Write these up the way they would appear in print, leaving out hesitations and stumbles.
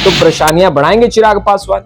तो परेशानियां बढ़ाएंगे चिराग पासवान?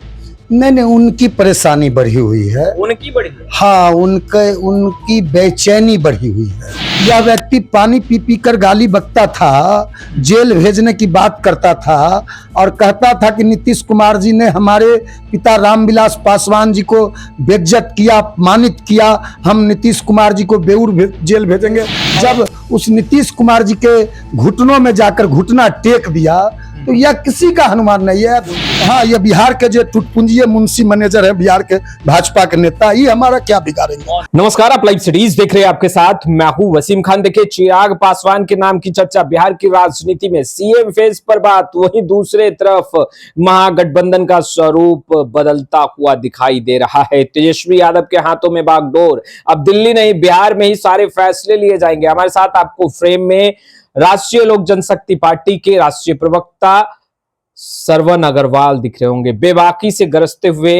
नहीं, उनकी परेशानी बढ़ी हुई है। उनकी बढ़ी है? हाँ, उनकी बेचैनी बढ़ी हुई है। यह व्यक्ति पानी पी पी कर गाली बकता था, जेल भेजने की बात करता था और कहता था कि नीतीश कुमार जी ने हमारे पिता रामविलास पासवान जी को बेइज्जत किया, अपमानित किया, हम नीतीश कुमार जी को बेऊर जेल भेजेंगे। जब उस नीतीश कुमार जी के घुटनों में जाकर घुटना टेक दिया तो यह किसी का अनुमान नहीं है। हाँ, ये बिहार के जो टुटपुंजिये मुंशी मैनेजर है, बिहार के भाजपा के नेता, ये हमारा क्या बिगाड़ेंगे। नमस्कार, आप लाइव सिटीज देख रहे हैं, आपके साथ मैं हूं वसीम खान। देखिए, चिराग पासवान के नाम की चर्चा बिहार की राजनीति में, सीएम फेस पर बात, वहीं दूसरे तरफ महागठबंधन का स्वरूप बदलता हुआ दिखाई दे रहा है। तेजस्वी यादव के हाथों में बागडोर, अब दिल्ली नहीं बिहार में ही सारे फैसले लिए जाएंगे। हमारे साथ आपको फ्रेम में राष्ट्रीय लोक जनशक्ति पार्टी के राष्ट्रीय प्रवक्ता श्रवण अग्रवाल दिख रहे होंगे। बेबाकी से गरजते हुए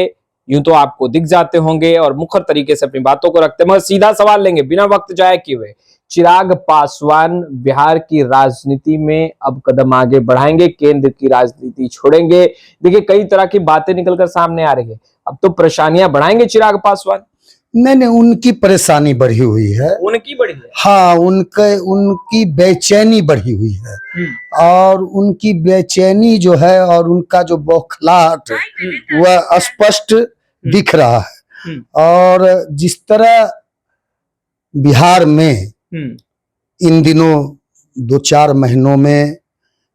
यूं तो आपको दिख जाते होंगे और मुखर तरीके से अपनी बातों को रखते हैं, मगर सीधा सवाल लेंगे बिना वक्त जाए किए हुए। चिराग पासवान बिहार की राजनीति में अब कदम आगे बढ़ाएंगे, केंद्र की राजनीति छोड़ेंगे? देखिए, कई तरह की बातें निकलकर सामने आ रही है। अब तो परेशानियां बढ़ाएंगे चिराग पासवान? नहीं, उनकी परेशानी बढ़ी हुई है। उनकी बढ़ी है? हाँ, उनकी बेचैनी बढ़ी हुई है और उनकी बेचैनी जो है और उनका जो बौखलाहट वह स्पष्ट दिख रहा है। और जिस तरह बिहार में इन दिनों 2-4 महीनों में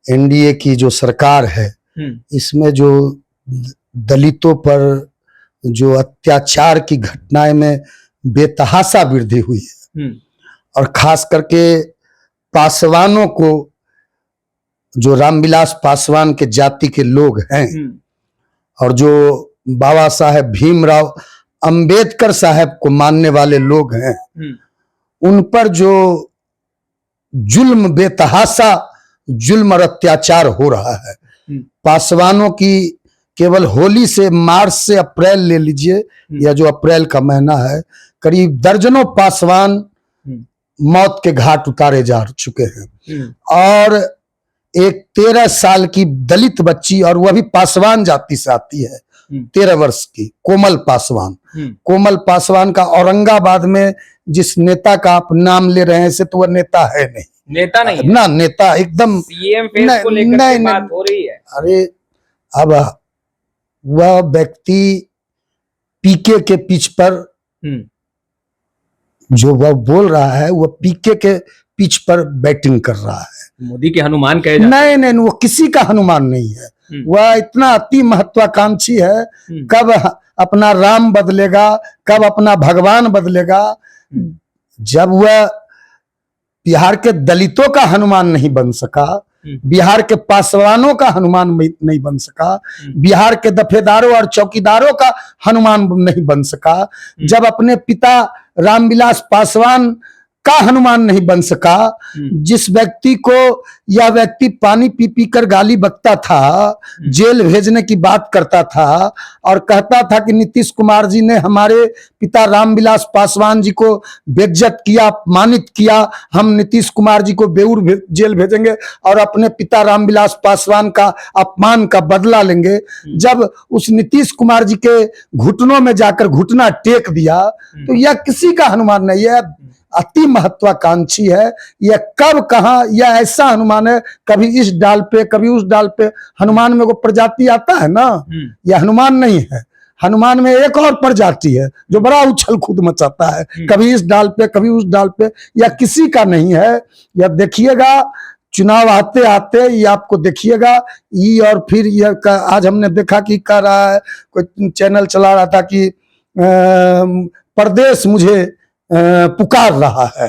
एनडीए की जो सरकार है, इसमें जो दलितों पर जो अत्याचार की घटनाएं में बेतहाशा वृद्धि हुई है और खास करके पासवानों को, जो रामविलास पासवान के जाति के लोग हैं और जो बाबा साहेब भीमराव अंबेडकर साहब को मानने वाले लोग हैं, उन पर जो जुल्म, बेतहाशा जुल्म और अत्याचार हो रहा है। पासवानों की केवल होली से, मार्च से अप्रैल ले लीजिए, या जो अप्रैल का महीना है, करीब दर्जनों पासवान मौत के घाट उतारे जा चुके हैं। और एक 13 साल की दलित बच्ची, और वह भी पासवान जाति से आती है, 13 वर्ष की कोमल पासवान का औरंगाबाद में जिस नेता का आप नाम ले रहे हैं, से तो वह नेता है नहीं। नेता नहीं ना, नेता एकदम सीएम फेस को लेकर के बात हो रही है। अरे, अब वह व्यक्ति पीके के पिच पर जो वह बोल रहा है, वह पीके के पिच पर बैटिंग कर रहा है। मोदी के हनुमान कहे जाते हैं। नहीं, वो किसी का हनुमान नहीं है। वह इतना अति महत्वाकांक्षी है, कब अपना राम बदलेगा, कब अपना भगवान बदलेगा। जब वह बिहार के दलितों का हनुमान नहीं बन सका, बिहार के पासवानों का हनुमान नहीं बन सका, बिहार के दफेदारों और चौकीदारों का हनुमान नहीं बन सका, जब अपने पिता रामविलास पासवान का हनुमान नहीं बन सका, जिस व्यक्ति को यह व्यक्ति पानी पी पी कर गाली बकता था, जेल भेजने की बात करता था और कहता था कि नीतीश कुमार जी ने हमारे पिता रामविलास पासवान जी को बेइज्जत किया, अपमानित किया, हम नीतीश कुमार जी को बेऊर जेल भेजेंगे और अपने पिता रामविलास पासवान का अपमान का बदला लेंगे। जब उस नीतीश कुमार जी के घुटनों में जाकर घुटना टेक दिया तो यह किसी का हनुमान नहीं है, अति महत्वाकांक्षी है। यह कब, कहां, यह ऐसा हनुमान है, कभी इस डाल पे कभी उस डाल पे। हनुमान में वो प्रजाति आता है ना, यह हनुमान नहीं है। हनुमान में एक और प्रजाति है जो बड़ा उछल कूद मचाता है, कभी इस डाल पे कभी उस डाल पे। यह किसी का नहीं है। यह देखिएगा, चुनाव आते आते ये आपको देखिएगा। ये और फिर यह आज हमने देखा कि कह रहा है, कोई चैनल चला रहा था कि प्रदेश मुझे पुकार रहा है,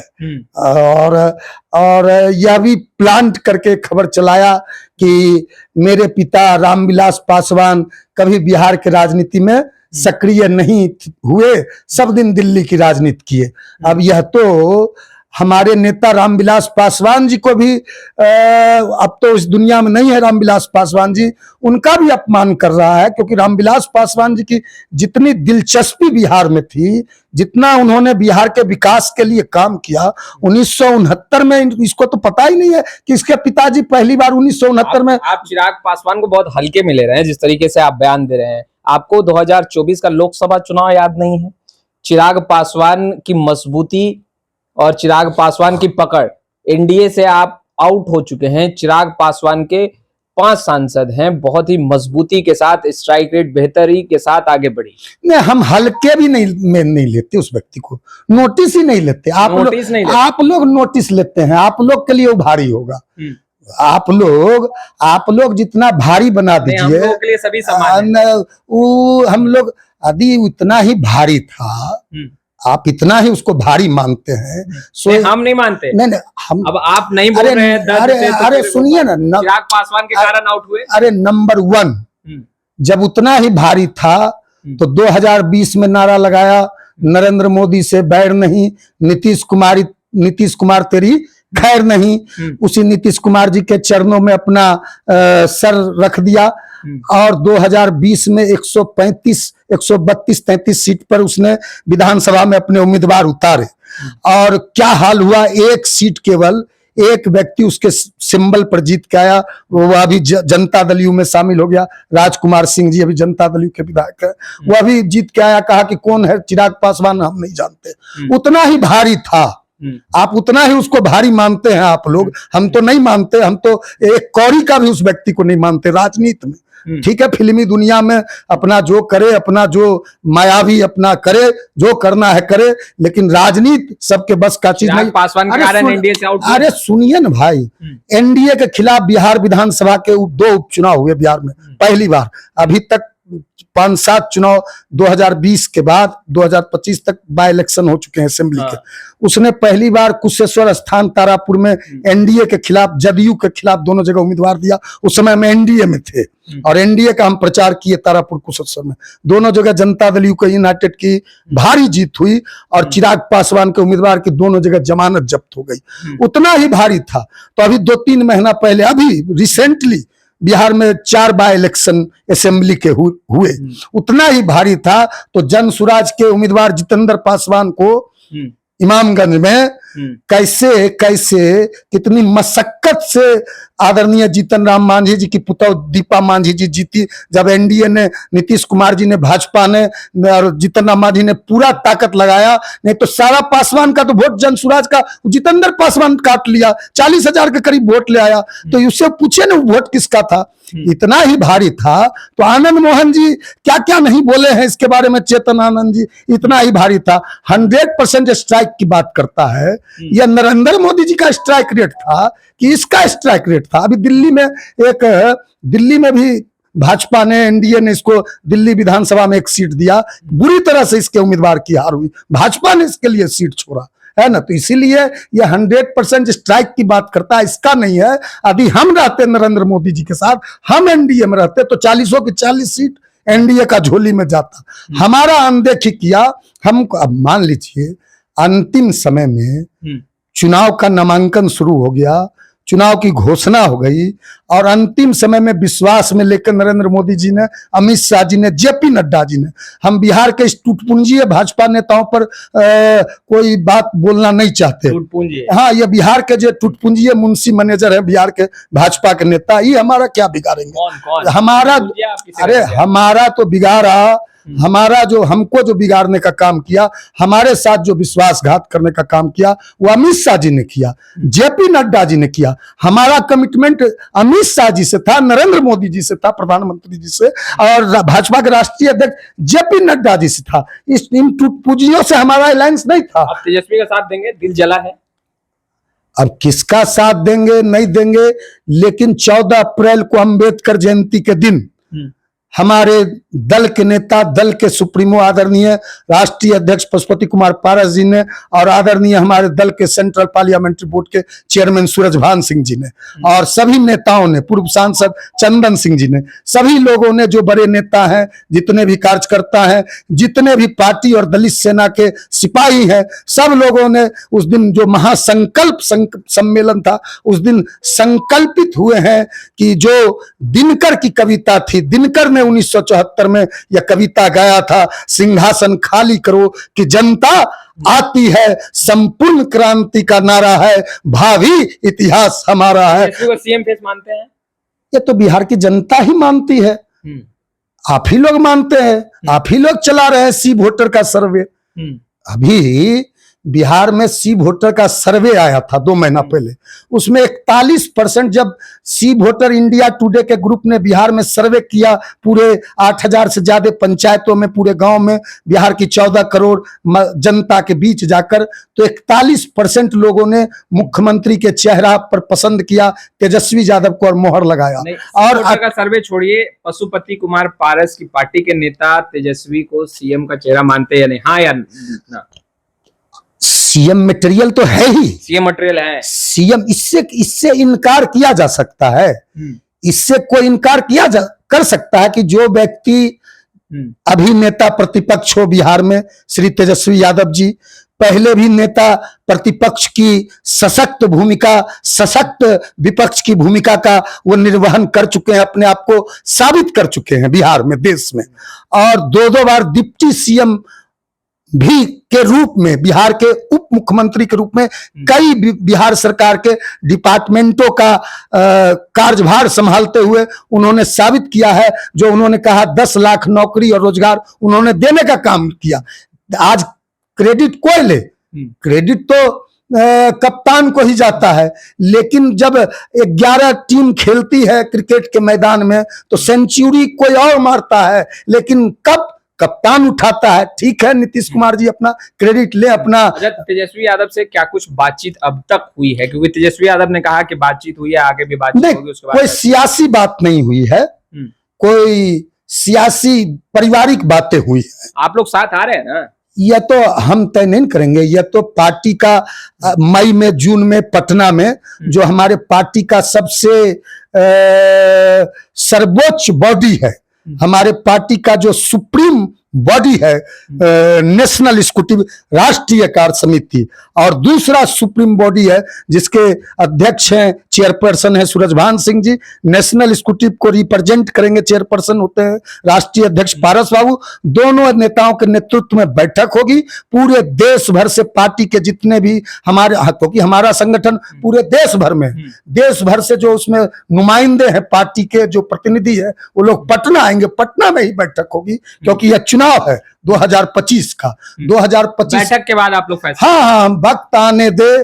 और यह भी प्लांट करके खबर चलाया कि मेरे पिता रामविलास पासवान कभी बिहार के राजनीति में सक्रिय नहीं हुए, सब दिन दिल्ली की राजनीति किए। अब यह तो हमारे नेता रामविलास पासवान जी को भी अब तो इस दुनिया में नहीं है रामविलास पासवान जी, उनका भी अपमान कर रहा है, क्योंकि रामविलास पासवान जी की जितनी दिलचस्पी बिहार में थी, जितना उन्होंने बिहार के विकास के लिए काम किया 1969 में, इसको तो पता ही नहीं है कि इसके पिताजी पहली बार 1969 में। आप चिराग पासवान को बहुत हल्के में ले रहे हैं जिस तरीके से आप बयान दे रहे हैं। आपको 2024 का लोकसभा चुनाव याद नहीं है? चिराग पासवान की मजबूती और चिराग पासवान की पकड़, एनडीए से आप आउट हो चुके हैं। चिराग पासवान के 5 सांसद हैं, बहुत ही मजबूती के साथ, स्ट्राइक रेट बेहतरी के साथ आगे बढ़ी। नहीं, हम हल्के भी नहीं लेते उस व्यक्ति को, नोटिस ही नहीं लेते। आप लोग नोटिस लेते हैं, आप लोग के लिए वो भारी होगा। आप लोग जितना भारी बना दीजिए, हम लोग के लिए सभी समान हैं। हम लोग यदि उतना ही भारी था, आप इतना ही उसको भारी मानते हैं, सो हम नहीं मानते। नहीं हम अब आप नहीं बोल रहे हैं। अरे सुनिए ना, चिराग पासवान के कारण आउट हुए। अरे नंबर 1, जब उतना ही भारी था तो 2020 में नारा लगाया, नरेंद्र मोदी से बैर नहीं, नीतीश कुमार तेरी खैर नहीं। उसी नीतीश कुमार जी के चरणों में अपना सर रख दिया और 2020 में 132-33 सीट पर उसने विधानसभा में अपने उम्मीदवार उतारे। और क्या हाल हुआ, एक सीट, केवल एक व्यक्ति उसके सिंबल पर जीत के आया, वो अभी जनता दल यू में शामिल हो गया। राजकुमार सिंह जी अभी जनता दल यू के विधायक है, वो अभी जीत के आया। कहा कि कौन है चिराग पासवान, हम नहीं जानते। उतना ही भारी था, आप उतना ही उसको भारी मानते हैं आप लोग, हम तो नहीं मानते। हम तो एक कौड़ी का भी उस व्यक्ति को नहीं मानते राजनीति में। ठीक है, फिल्मी दुनिया में अपना जो करे, अपना जो मायावी अपना करे, जो करना है करे, लेकिन राजनीति सबके बस का चीज नहीं। पासवान के कारण एनडीए से आउट। अरे सुनिए ना भाई, एनडीए के खिलाफ बिहार विधानसभा के 2 उपचुनाव हुए बिहार में पहली बार। अभी तक 5-7 चुनाव 2020 के बाद 2025 तक बाय इलेक्शन हो चुके हैं असेंबली के। उसने पहली बार कुशेश्वर स्थान तारापुर में एनडीए के खिलाफ, जदयू के खिलाफ दोनों जगह उम्मीदवार दिया। उस समय में एनडीए में थे और एनडीए का हम प्रचार किए तारापुर कुशेश्वर में। दोनों जगह जनता दल यू को यूनाइटेड की भारी जीत हुई और चिराग पासवान के उम्मीदवार की दोनों जगह जमानत जब्त हो गई। उतना ही भारी था। तो अभी 2-3 महीना पहले, अभी रिसेंटली बिहार में 4 बाय इलेक्शन असेंबली के हुए, उतना ही भारी था। तो जन सुराज के उम्मीदवार जितेंद्र पासवान को इमामगंज में कैसे कितनी मशक्कत से आदरणीय जीतन राम मांझी जी की पुतौ दीपा मांझी जी जीती। जब एनडीए ने, नीतीश कुमार जी ने, भाजपा ने और जीतन राम मांझी ने पूरा ताकत लगाया, नहीं तो सारा पासवान का तो वोट जनसुराज का जितेंद्र पासवान काट लिया, 40,000 के करीब वोट ले आया। तो उससे पूछे ना वोट किसका था, इतना ही भारी था। तो आनंद मोहन जी क्या क्या नहीं बोले हैं इसके बारे में, चेतन आनंद जी, इतना ही भारी था। 100% स्ट्राइक की बात करता है। यह नरेंद्र मोदी जी का स्ट्राइक रेट था कि इसका स्ट्राइक रेट था। अभी दिल्ली में भी भाजपा ने, एनडीए ने इसको दिल्ली विधानसभा में एक सीट दिया, बुरी तरह से इसके उम्मीदवार की हार हुई, भाजपा ने इसके लिए सीट छोड़ा है ना। तो इसीलिए ये 100% स्ट्राइक की बात करता है, इसका नहीं है। यदि हम रहते नरेंद्र मोदी जी के साथ, हम एनडीए में रहते तो 40 की 40 सीट एनडीए का झोली में जाता। हमारा अनदेखी किया। हम अब मान लीजिए अंतिम समय में चुनाव का नामांकन शुरू हो गया, चुनाव की घोषणा हो गई और अंतिम समय में विश्वास में लेकर नरेंद्र मोदी जी ने, अमित शाह जी ने, जेपी नड्डा जी ने, हम बिहार के इस टूटपूंजीय भाजपा नेताओं पर कोई बात बोलना नहीं चाहते। हाँ, ये बिहार के जो टूटपूंजीय मुंशी मैनेजर है बिहार के भाजपा के नेता, ये हमारा क्या बिगाड़ेंगे? कौन? हमारा तो बिगाड़ा, हमारा जो, हमको जो बिगाड़ने का काम किया, हमारे साथ जो विश्वासघात करने का काम किया, वो अमित शाह जी ने किया, जेपी नड्डा जी ने किया। हमारा कमिटमेंट अमित शाह जी से था, नरेंद्र मोदी जी से था, प्रधानमंत्री जी से, और भाजपा के राष्ट्रीय अध्यक्ष जेपी नड्डा जी से था। इन टूटपूंजियों से हमारा अलायंस नहीं था। आप तेजस्वी का साथ देंगे? दिल जला है। अब किसका साथ देंगे नहीं देंगे, लेकिन 14 अप्रैल को अम्बेडकर जयंती के दिन हमारे दल के नेता, दल के सुप्रीमो आदरणीय राष्ट्रीय अध्यक्ष पशुपति कुमार पारस जी ने और आदरणीय हमारे दल के सेंट्रल पार्लियामेंट्री बोर्ड के चेयरमैन सूरजभान सिंह जी ने और सभी नेताओं ने, पूर्व सांसद चंदन सिंह जी ने, सभी लोगों ने, जो बड़े नेता हैं, जितने भी कार्यकर्ता हैं, जितने भी पार्टी और दलित सेना के सिपाही हैं, सब लोगों ने उस दिन जो महासंकल्प सम्मेलन था, उस दिन संकल्पित हुए हैं कि जो दिनकर की कविता थी, दिनकर ने 1974 में यह कविता गाया था, सिंहासन खाली करो कि जनता आती है, संपूर्ण क्रांति का नारा है, भावी इतिहास हमारा है। को सीएम फेस मानते हैं? ये तो बिहार की जनता ही मानती है, आप ही लोग मानते हैं, आप ही लोग चला रहे हैं सी वोटर का सर्वे। अभी बिहार में सी वोटर का सर्वे आया था 2 महीना पहले, उसमें 41%, जब सी वोटर इंडिया टुडे के ग्रुप ने बिहार में सर्वे किया, पूरे 8000 से ज्यादा पंचायतों में, पूरे गांव में, बिहार की 14 करोड़ जनता के बीच जाकर, तो 41% लोगों ने मुख्यमंत्री के चेहरा पर पसंद किया, तेजस्वी यादव को, और मोहर लगाया। और का सर्वे छोड़िए, पशुपति कुमार पारस की पार्टी के नेता तेजस्वी को सीएम का चेहरा मानते हैं या नहीं? हाँ या ना? सीएम मटेरियल तो है ही, सीएम मटेरियल है, सीएम, इससे इनकार किया जा सकता है, इससे कोई इनकार कर सकता है कि जो व्यक्ति अभी नेता प्रतिपक्ष हो बिहार में, श्री तेजस्वी यादव जी, पहले भी नेता प्रतिपक्ष की सशक्त भूमिका, सशक्त विपक्ष की भूमिका का वो निर्वहन कर चुके हैं, अपने आप को साबित कर चुके हैं बिहार में, देश में, और 2 बार डिप्टी सीएम भी के रूप में, बिहार के उप मुख्यमंत्री के रूप में कई बिहार सरकार के डिपार्टमेंटों का कार्यभार संभालते हुए उन्होंने साबित किया है। जो उन्होंने कहा 10 लाख नौकरी और रोजगार उन्होंने देने का काम किया। आज क्रेडिट कोई ले, क्रेडिट तो कप्तान को ही जाता है, लेकिन जब 11 टीम खेलती है क्रिकेट के मैदान में तो सेंचुरी कोई और मारता है, लेकिन कब कप्तान उठाता है। ठीक है, नीतीश कुमार जी अपना क्रेडिट ले अपना। तेजस्वी यादव से क्या कुछ बातचीत अब तक हुई है? क्योंकि तेजस्वी यादव ने कहा कि बातचीत हुई है, आगे भी बातचीत होगी, उसके बाद कोई सियासी बात नहीं हुई है, कोई सियासी पारिवारिक बातें हुई है। आप लोग साथ आ रहे हैं ना? यह तो हम तय नहीं करेंगे, यह तो पार्टी का मई में, जून में पटना में जो हमारे पार्टी का सबसे सर्वोच्च बॉडी है, हमारे पार्टी का जो सुप्रीम बॉडी है, नेशनल एग्जीक्यूटिव राष्ट्रीय कार्य समिति, और दूसरा सुप्रीम बॉडी है जिसके अध्यक्ष हैं, चेयरपर्सन है सूरजभान सिंह जी, नेशनल एग्जीक्यूटिव को रिप्रेजेंट करेंगे, चेयरपर्सन होते हैं राष्ट्रीय अध्यक्ष पारस बाबू। दोनों नेताओं के नेतृत्व में बैठक होगी, पूरे देश भर से पार्टी के जितने भी हमारे, क्योंकि हमारा संगठन पूरे देश भर में, देश भर से जो उसमें नुमाइंदे हैं पार्टी के, जो प्रतिनिधि है, वो लोग पटना आएंगे, पटना में ही बैठक होगी, क्योंकि यह चुनाव है 2025 का। 2025 बैठक के बाद आप लोग फैसला? हाँ, वक्त आने दे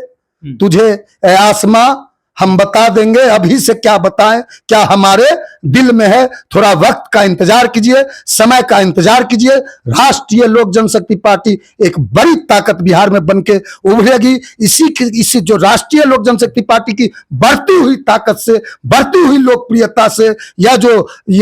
तुझे ए आसमां, हम बता देंगे, अभी से क्या बताएं, क्या हमारे दिल में है। थोड़ा वक्त का इंतजार कीजिए, समय का इंतजार कीजिए। राष्ट्रीय लोक जनशक्ति पार्टी एक बड़ी ताकत बिहार में बनके उभरेगी। इसी जो राष्ट्रीय लोक जनशक्ति पार्टी की बढ़ती हुई ताकत से, बढ़ती हुई लोकप्रियता से, यह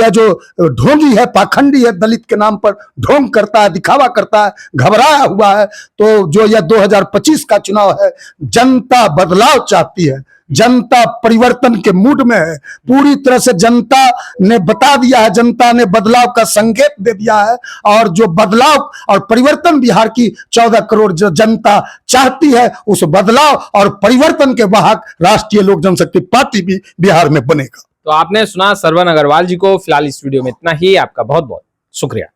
जो ढोंगी है, पाखंडी है, दलित के नाम पर ढोंग करता है, दिखावा करता है, घबराया हुआ है, तो जो यह 2025 का चुनाव है, जनता बदलाव चाहती है, जनता परिवर्तन के मूड में है। पूरी तरह से जनता ने बता दिया है, जनता ने बदलाव का संकेत दे दिया है, और जो बदलाव और परिवर्तन बिहार की 14 करोड़ जो जनता चाहती है, उस बदलाव और परिवर्तन के वाहक राष्ट्रीय लोक जनशक्ति पार्टी भी बिहार में बनेगा। तो आपने सुना सरवन अग्रवाल जी को। फिलहाल इस वीडियो में इतना ही। आपका बहुत बहुत शुक्रिया।